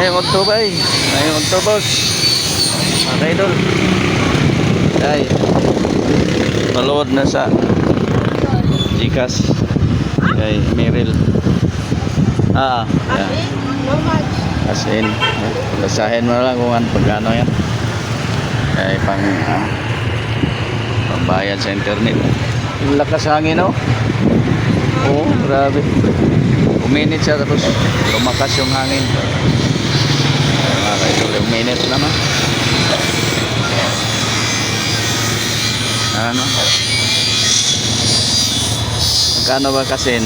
Mayroon to ba eh. Mayroon to boss. Okay idol. Ay. Malood na sa Gcash. Kay Meryl. Yan. As in. Basahin mo lang kung pagkano yan. Kaya pambayad sa internet. Yung lakas hangin oh. Oo, grabe. Uminit siya tapos lumakas yung hangin. Mga kaidol, uminit naman. Ano? Magkano ba kasin?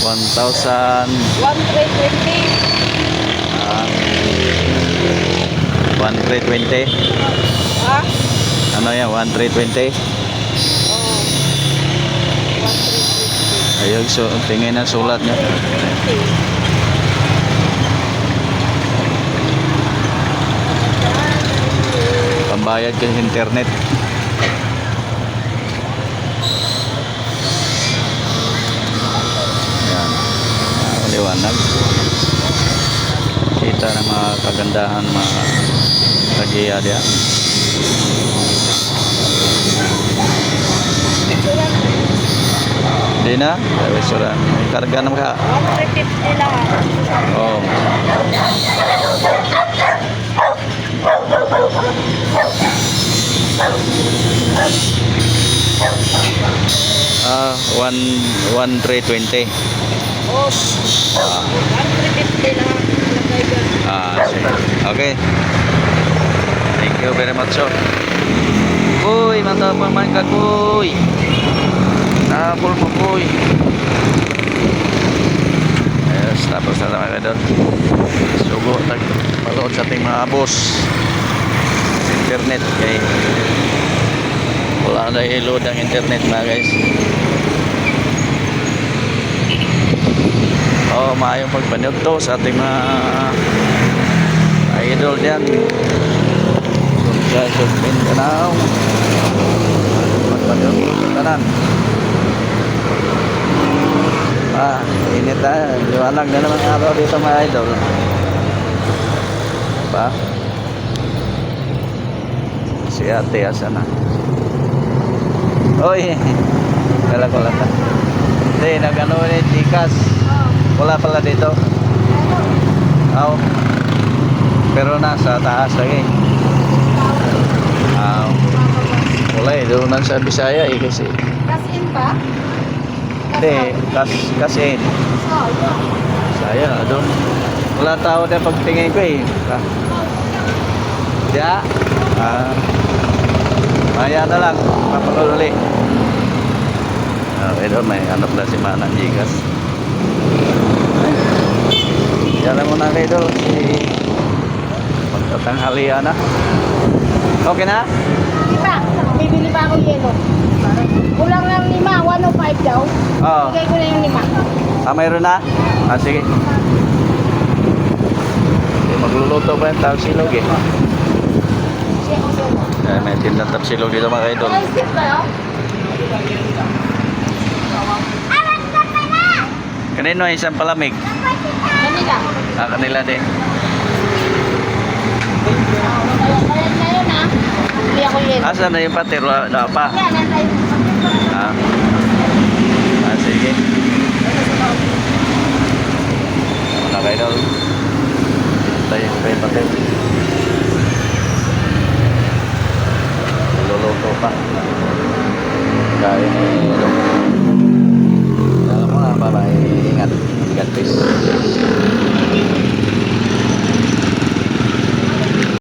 1,000 1,320 Ano yan? 1,320 Ayun, so tingin ang sulat niya. Pambayad ka sa internet. Ayan. Liwanag. Kita ng mga kagandahan, mga kagiya diyan. Di na? Restoran. May karga naman ka. 150 lang. Oh. Ah, 1,320. Oh. 150 lang. Sige. Okay. Thank you very much, sir. Uy, mantap naman ka, kuy. Napol mo, kuy. Ayos, tapos na naman ka doon. Sugo, nagpalood sa ating mga boss. Internet, kay wala na i-load ang internet na, guys. Maayong pagpanood to sa ating mga idol dyan. Guys, Mindanao. Pagpanood to sa tanan. Init tayo. Liwanag na naman araw dito mga idol. Diba? Si ate, asa na? Oy! Kala ko lang ta. Hindi, nag-ano ulit, Gcash. Wala pala dito. Pero nasa taas lagi. Wala eh, doon lang sa Bisaya eh kasi. Cash in pa? Hindi, cash in. Saya, doon. Wala tao na pagtingin ko eh. Diya? Maya na lang, mapanood ulit. Okay doon, may hanap na si Manang Gcash. Yan lang muna kayo doon. Magtatanghalian na. Okay na? Diba? Bibili pa ako yelo. Kulang lang 5, 105 daw. Oo. Bigay ko na yung 5. Mayroon na? Sige. Magluluto pa yung tapsilog eh. May tindang tapsilog dito mga kaidol. Kanino ay isang palamig? Kanila. Kanila din. Ayan na yun ah. Bili ako yelo. Asa na yung patir? Wala pa? Yan, nasa Sige. Mga kaidol. Tayo yung patir. Luluto pa. Kaya